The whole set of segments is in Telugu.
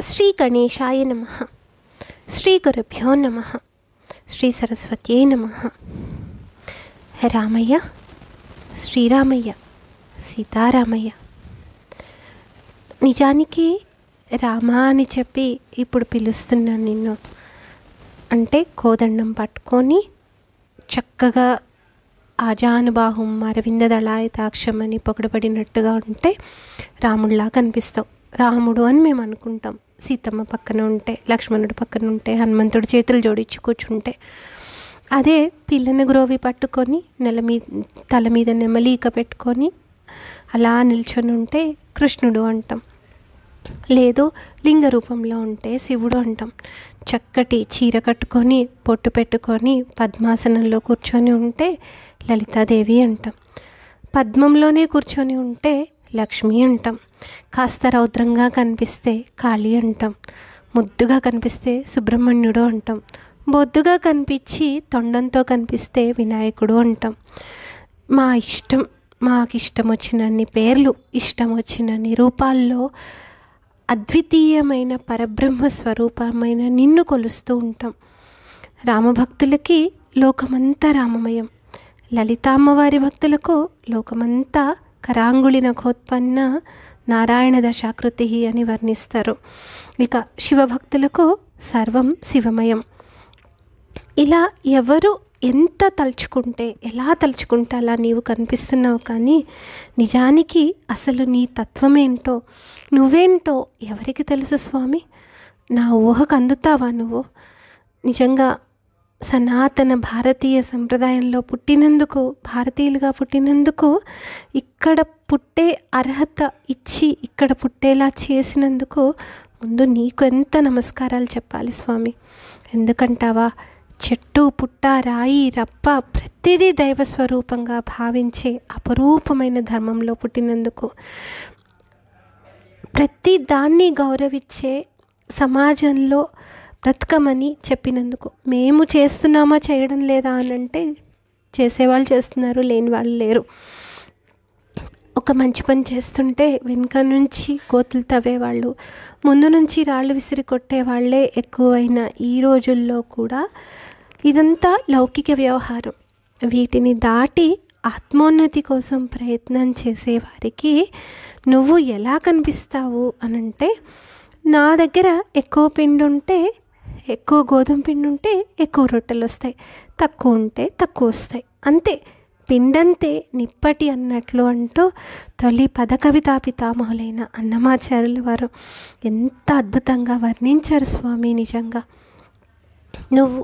శ్రీ గణేశాయ నమః. శ్రీ గురుభ్యో నమః. శ్రీ సరస్వత్యై నమః. రామయ్య, శ్రీరామయ్య, సీతారామయ్య. నిజానికి రామా అని చెప్పి ఇప్పుడు పిలుస్తున్నాను నిన్ను అంటే కోదండం పట్టుకొని చక్కగా ఆజానుబాహుం అరవింద దళాయతాక్షం అని పొగడబడినట్టుగా ఉంటే రాముడిలా కనిపిస్తావు. రాముడు అని మేము అనుకుంటాం. సీతమ్మ పక్కన ఉంటే, లక్ష్మణుడు పక్కన ఉంటే, హనుమంతుడు చేతులు జోడించి కూర్చుంటే. అదే పిల్లని గ్రోవి పట్టుకొని తల మీద నెమలీక పెట్టుకొని అలా నిల్చొని ఉంటే కృష్ణుడు అంటాం. లేదు లింగ రూపంలో ఉంటే శివుడు అంటాం. చక్కటి చీర కట్టుకొని పొట్టు పెట్టుకొని పద్మాసనంలో కూర్చొని ఉంటే లలితాదేవి అంటాం. పద్మంలోనే కూర్చొని ఉంటే లక్ష్మి అంటాం. కాస్త రౌద్రంగా కనిపిస్తే కాళీ అంటాం. ముద్దుగా కనిపిస్తే సుబ్రహ్మణ్యుడు అంటాం. బొద్దుగా కనిపించి తొండంతో కనిపిస్తే వినాయకుడు అంటాం. మాకు ఇష్టం వచ్చినన్ని పేర్లు, ఇష్టం వచ్చినన్ని రూపాల్లో అద్వితీయమైన పరబ్రహ్మ స్వరూపమైన నిన్ను కొలుస్తూ ఉంటాం. రామభక్తులకి లోకమంతా రామమయం. లలితామ్మవారి భక్తులకు లోకమంతా కరాంగుళి నఖోత్పన్న నారాయణ దశాకృతి అని వర్ణిస్తారు. ఇక శివభక్తులకు సర్వం శివమయం. ఇలా ఎవరు ఎంత తలుచుకుంటే, ఎలా తలుచుకుంటే అలా నీవు కనిపిస్తున్నావు. కానీ నిజానికి అసలు నీ తత్వమేంటో, నువ్వేంటో ఎవరికి తెలుసు స్వామి? నా ఊహకు అందుతావా నువ్వు? నిజంగా సనాతన భారతీయ సంప్రదాయంలో పుట్టినందుకు, భారతీయులుగా పుట్టినందుకు, ఇక్కడ పుట్టే అర్హత ఇచ్చి ఇక్కడ పుట్టేలా చేసినందుకు ముందు నీకు ఎంత నమస్కారాలు చెప్పాలి స్వామి. ఎందుకంటావా, చెట్టు పుట్ట రాయి రప్ప ప్రతిదీ దైవస్వరూపంగా భావించే అపరూపమైన ధర్మంలో పుట్టినందుకు, ప్రతి దాన్ని గౌరవించే సమాజంలో బ్రతకమని చెప్పినందుకు. మేము చేస్తున్నామా చేయడం లేదా అని అంటే చేసేవాళ్ళు చేస్తున్నారు, లేని వాళ్ళు లేరు. ఒక మంచి పని చేస్తుంటే వెనుక నుంచి కోతులు తవ్వేవాళ్ళు, ముందు నుంచి రాళ్ళు విసిరి కొట్టేవాళ్లే ఎక్కువైన ఈ రోజుల్లో కూడా ఇదంతా లౌకిక వ్యవహారం. వీటిని దాటి ఆత్మోన్నతి కోసం ప్రయత్నం చేసేవారికి నువ్వు ఎలా కనిపిస్తావు అనంటే, నా దగ్గర ఎక్కువ పిండి ఉంటే, ఎక్కువ గోధుమ పిండి ఉంటే ఎక్కువ రొట్టెలు వస్తాయి, తక్కువ ఉంటే తక్కువ వస్తాయి, అంతే, పిండంతే నిప్పటి అన్నట్లు అంటూ తొలి పదకవితా పితామహులైన అన్నమాచార్యుల వారు ఎంత అద్భుతంగా వర్ణించారు స్వామి. నిజంగా నువ్వు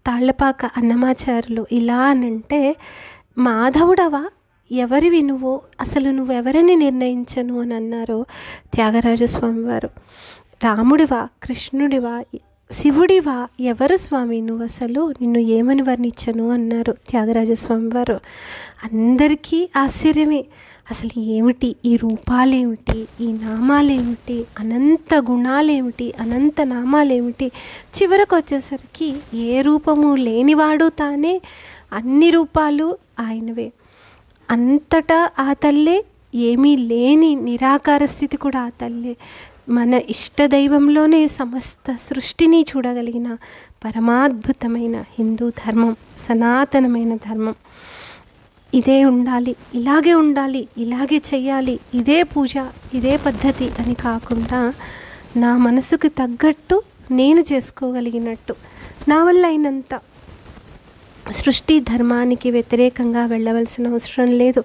తాళ్లపాక అన్నమాచార్యులు ఇలా అనంటే, మాధవుడవా, ఎవరివి నువ్వు, అసలు నువ్వెవరిని నిర్ణయించను అని అన్నారు త్యాగరాజస్వామి వారు. రాముడివా, కృష్ణుడివా, శివుడివా, ఎవరు స్వామి నువ్వు, అసలు నిన్ను ఏమని వర్ణించను అన్నారు త్యాగరాజస్వామి వారు. అందరికీ ఆశ్చర్యమే, అసలు ఏమిటి ఈ రూపాలేమిటి, ఈ నామాలేమిటి, అనంత గుణాలేమిటి, అనంత నామాలేమిటి, చివరకు వచ్చేసరికి ఏ రూపము లేనివాడు తానే, అన్ని రూపాలు ఆయనవే, అంతటా ఆ తల్లే, ఏమీ లేని నిరాకార స్థితి కూడా ఆ తల్లే. మన ఇష్టదైవంలోనే సమస్త సృష్టిని చూడగలిగిన పరమాద్భుతమైన హిందూ ధర్మం, సనాతనమైన ధర్మం. ఇదే ఉండాలి, ఇలాగే ఉండాలి, ఇలాగే చెయ్యాలి, ఇదే పూజ, ఇదే పద్ధతి అని కాకుండా నా మనసుకు తగ్గట్టు నేను చేసుకోగలిగినట్టు, నా వల్ల అయినంత సృష్టి ధర్మానికి వ్యతిరేకంగా వెళ్ళవలసిన అవసరం లేదు,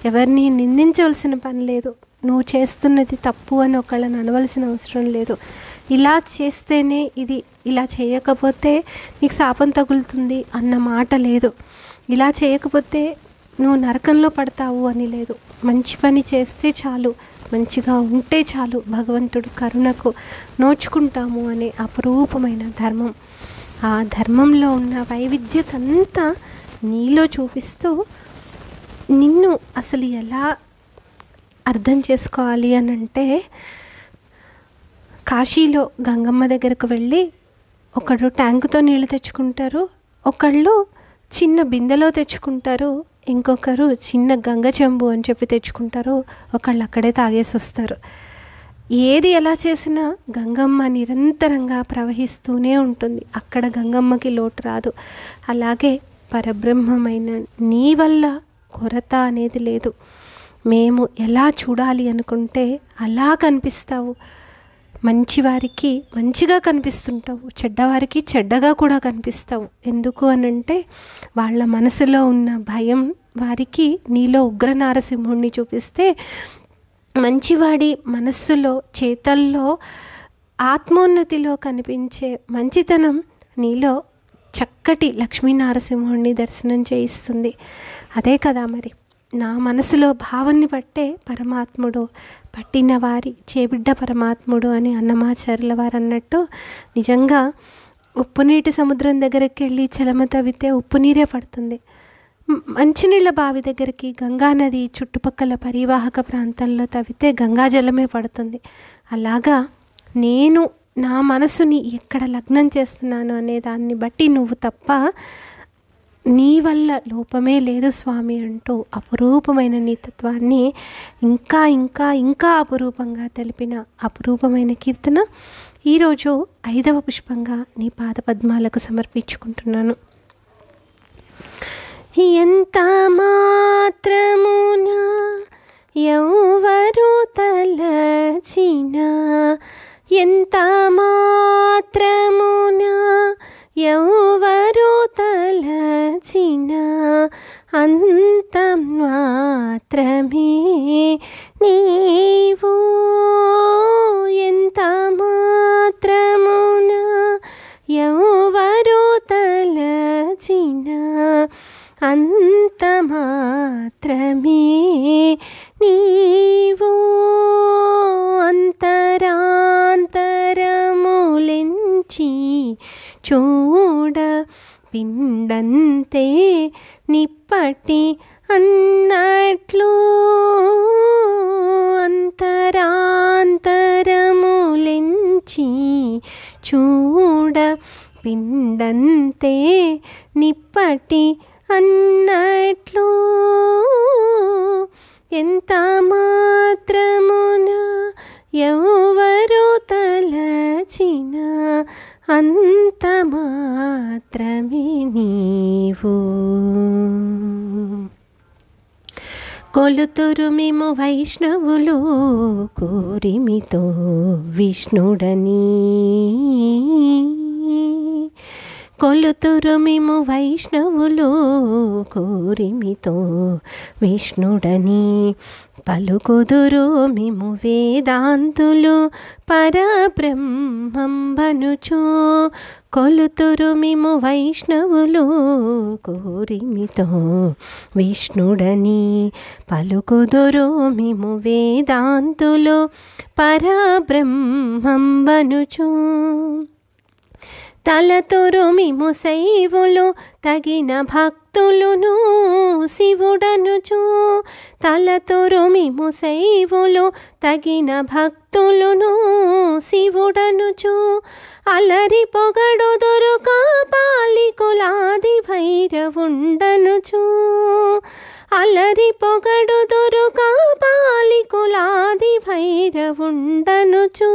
ఎవరిని నిందించవలసిన పని లేదు, నువ్వు చేస్తున్నది తప్పు అని ఒకళ్ళని అనవలసిన అవసరం లేదు. ఇలా చేస్తేనే ఇది, ఇలా చేయకపోతే నీకు శాపం తగులుతుంది అన్న మాట లేదు, ఇలా చేయకపోతే నువ్వు నరకంలో పడతావు అని లేదు. మంచి పని చేస్తే చాలు, మంచిగా ఉంటే చాలు, భగవంతుడు కరుణకు నోచుకుంటాము అనే అపరూపమైన ధర్మం. ఆ ధర్మంలో ఉన్న వైవిధ్యత అంతా నీలో చూపిస్తూ నిన్ను అసలు ఎలా అర్థం చేసుకోవాలి అని అంటే, కాశీలో గంగమ్మ దగ్గరకు వెళ్ళి ఒకడు ట్యాంకుతో నీళ్ళు తెచ్చుకుంటారు, ఒకళ్ళు చిన్న బిందెలో తెచ్చుకుంటారు, ఇంకొకరు చిన్న గంగ చెంబు అని చెప్పి తెచ్చుకుంటారు, ఒకళ్ళు అక్కడే తాగేసి వస్తారు. ఏది ఎలా చేసినా గంగమ్మ నిరంతరంగా ప్రవహిస్తూనే ఉంటుంది. అక్కడ గంగమ్మకి లోటు రాదు. అలాగే పరబ్రహ్మమైన నీ వల్ల కొరత అనేది లేదు. మేము ఎలా చూడాలి అనుకుంటే అలా కనిపిస్తావు. మంచివారికి మంచిగా కనిపిస్తుంటావు, చెడ్డవారికి చెడ్డగా కూడా కనిపిస్తావు. ఎందుకు అనంటే వాళ్ళ మనసులో ఉన్న భయం వారికి నీలో ఉగ్ర నారసింహుణ్ణి చూపిస్తే, మంచివాడి మనస్సులో చేతల్లో ఆత్మోన్నతిలో కనిపించే మంచితనం నీలో చక్కటి లక్ష్మీనారసింహుణ్ణి దర్శనం చేయిస్తుంది. అదే కదా మరి నా మనసులో భావాన్ని పట్టే పరమాత్ముడు, పట్టిన వారి చేబిడ్డ పరమాత్ముడు అని అన్నమాచార్యుల వారు అన్నట్టు, నిజంగా ఉప్పునీటి సముద్రం దగ్గరికి వెళ్ళి చలమ తవ్వితే ఉప్పు నీరే పడుతుంది. మంచినీళ్ళ బావి దగ్గరికి గంగానది చుట్టుపక్కల పరివాహక ప్రాంతంలో తవ్వితే గంగాజలమే పడుతుంది. అలాగా నేను నా మనసుని ఎక్కడ లగ్నం చేస్తున్నాను అనే దాన్ని బట్టి నువ్వు తప్ప నీ వల్ల లోపమే లేదు స్వామి అంటూ అపురూపమైన నీ తత్వాన్ని ఇంకా ఇంకా ఇంకా అపురూపంగా తెలిపిన అపురూపమైన కీర్తన ఈరోజు 5వ పుష్పంగా నీ పాదపద్మాలకు సమర్పించుకుంటున్నాను. ఎంత మాత్రమున ఎవరు తలచినా, ఎంత మాత్రమున ఎవరు తలచినా, అంత మాత్రమే నీవు. ఎంత మాత్రమున ఎవరు తలచినా, అంత మాత్రమే నీవు. అంతరాంతరములించి చూడ పిండంతే నిప్పటి అన్నట్లు, అంతరాంతరములించి చూడ పిండంతే నిప్పటి అన్నట్లు, ఎంత మాత్రమున ఎవరు తలచినా, అంత మాత్రమే నీవు. కొలుతురు మేము వైష్ణవులు కోరిమితో విష్ణుడని, కొలుతురు మేము వైష్ణవులు కోరిమితో విష్ణుడని, పలుకుదురు మేము వేదాంతులు పరబ్రహ్మంబనుచు. కొలుతురు మేము వైష్ణవులు కోరిమితో విష్ణుడని, పలుకుదురు మేము వేదాంతులు పరబ్రహ్మంబనుచు. తలతురు మిము శైవులు తగిన భక్తులును శివుడనుచు. తలతురు మిము శైవులు తగిన భక్తులును శివుడనుచు. అలరి పొగడుదురు కాపాలికులాది భైరవుండనుచు. అలరి పొగడుదురు కాపాలికులాది భైరవుండనుచు.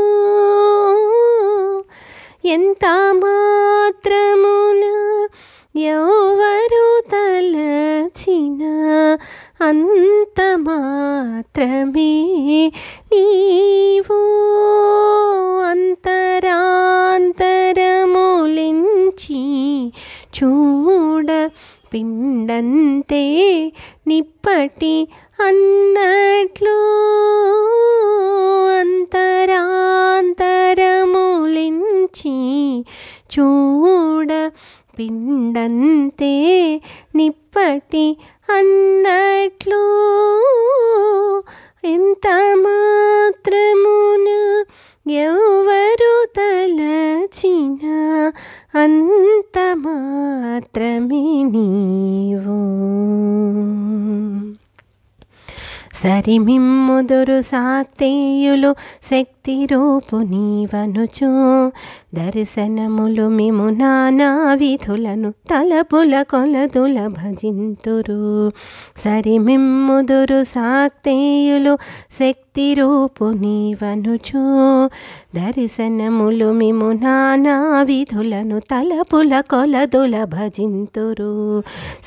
ఎంత మాత్రమున ఎవరు తలచినా, అంత మాత్రమే నీవు. అంతరాంతరములించి చూడ పిండంతే నిప్పటి అన్నట్లు, అంతరాంతరములించి చూడ పిండంతే నిప్పటి అన్నట్లు, ఎంత మాత్రమున ఎవరు తలచినా, అంత మాత్రమే నీవు. సరిమిమ్ముదురు శాక్తేయులు శక్తి రూపు నీవనుచు దర్శనములు మిము నానా విధులను తలపుల కొలదుల భజింతురు. సరిమిమ్ముదురు శాక్తేయులు శక్తి రూపు నీవనుచు దర్శనములు మిము నానా విధులను తలపుల కొలదుల భజింతురు.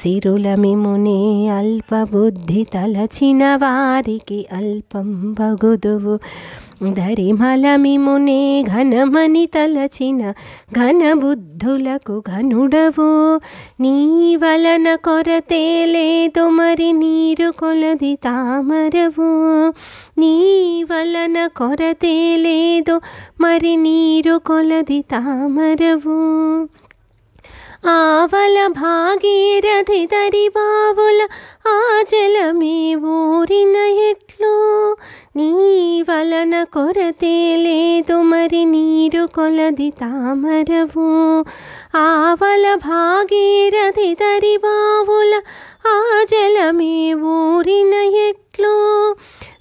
సిరుల మిమునే అల్పబుద్ధి తలచిన వారికి అల్పం బగుదువు. ధరిమల మిమునే ఘనమని తలచిన ఘనబుద్ధులకు ఘనుడవు. నీ వలన కొరతే లేదు మరి నీరు కొలది తామరవు. నీ వలన కొరతే లేదు మరి నీరు కొలది తామరవు. ఆవల భాగీరథి దరిబావుల ఆ జలమే ఊరిన ఎట్లు. నీ వలన కొరతే లేదు మరి నీరు కొలది తామరవు. ఆవల భాగీరథి దరిబావుల ఆ జలమే ఊరిన ఎట్లు.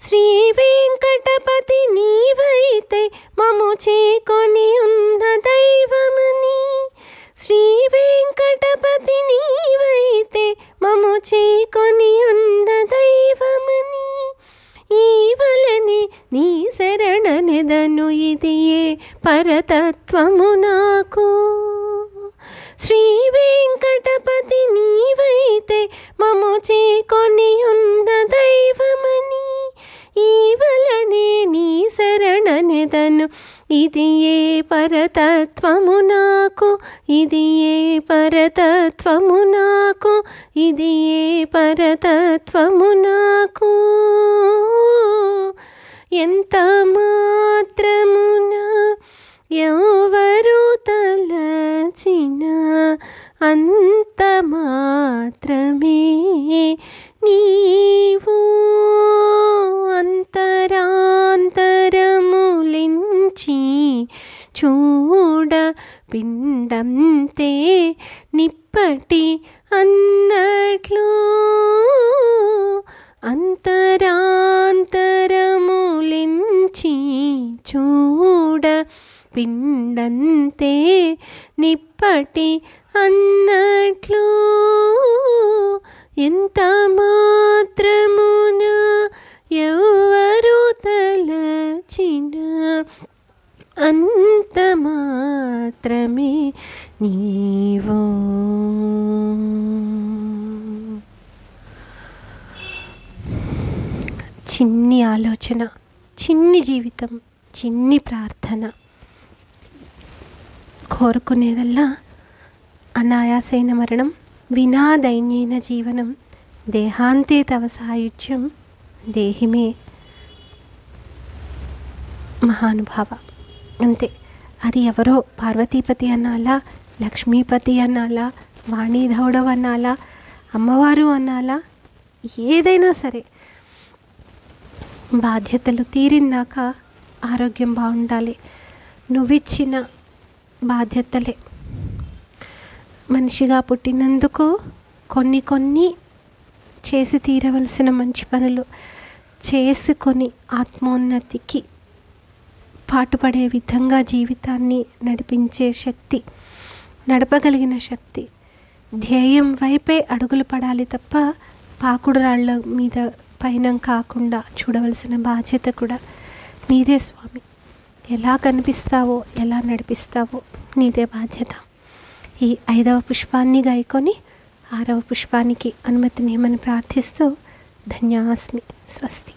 శ్రీ వెంకటపతి నీవైతే మము చేకొని ఉన్న దైవమని. శ్రీ వెంకటపతి నీవైతే మము చేకొని ఉన్న దైవమని. ఈ వలనే నీ శరణనెదను ఇదియే పరతత్వము నాకు. శ్రీ వెంకటపతి నీవైతే మము చేకొని ఉన్న దైవమని. ఈ వలనే నీ శరణనెదను ఇదియే పరతత్వము నాకు. ఇదియే పరతత్వము నాకు. ఇదియే పరతత్వము నాకు. ఎంత మాత్రమున ఎవరు తలచిన అంత మాత్రమే నీవు. అంతరాంతరములించి చూడ పిండంతే నిప్పటి అన్నట్లు. అంతరాంతరములించి చూడ పిండంతే నిప్పటి అన్నట్లు. ఎంత మాత్రమున ఎవరు తలచిన అంత మాత్రమే నీవు. చిన్ని ఆలోచన, చిన్ని జీవితం, చిన్ని ప్రార్థన. కోరుకునేదల్లా అనాయాసైన మరణం, వినా దైన్యైన జీవనం, దేహాంతే తవ సాయుధ్యం దేహిమే మహానుభావ. అంతే. అది ఎవరో పార్వతీపతి అనాలా, లక్ష్మీపతి అనాలా, వాణీధౌడవ్ అనాలా, అమ్మవారు అనాలా, ఏదైనా సరే బాధ్యతలు తీరిందాక ఆరోగ్యం బాగుండాలి. నువ్విచ్చిన బాధ్యతలే. మనిషిగా పుట్టినందుకు కొన్ని చేసి తీరవలసిన మంచి పనులు చేసుకొని ఆత్మోన్నతికి పాటుపడే విధంగా జీవితాన్ని నడిపించే శక్తి, నడపగలిగిన శక్తి, ధ్యేయం వైపే అడుగులు పడాలి తప్ప పాకుడు రాళ్ళ మీద పయనం కాకుండా చూడవలసిన బాధ్యత కూడా నీదే స్వామి. ఎలా కనిపిస్తావో, ఎలా నడిపిస్తావో నీదే బాధ్యత. ఈ 5వ పుష్పాన్ని గాయకొని 6వ పుష్పానికి అనుమతినేమని ప్రార్థిస్తూ ధన్యాస్మి. స్వస్తి.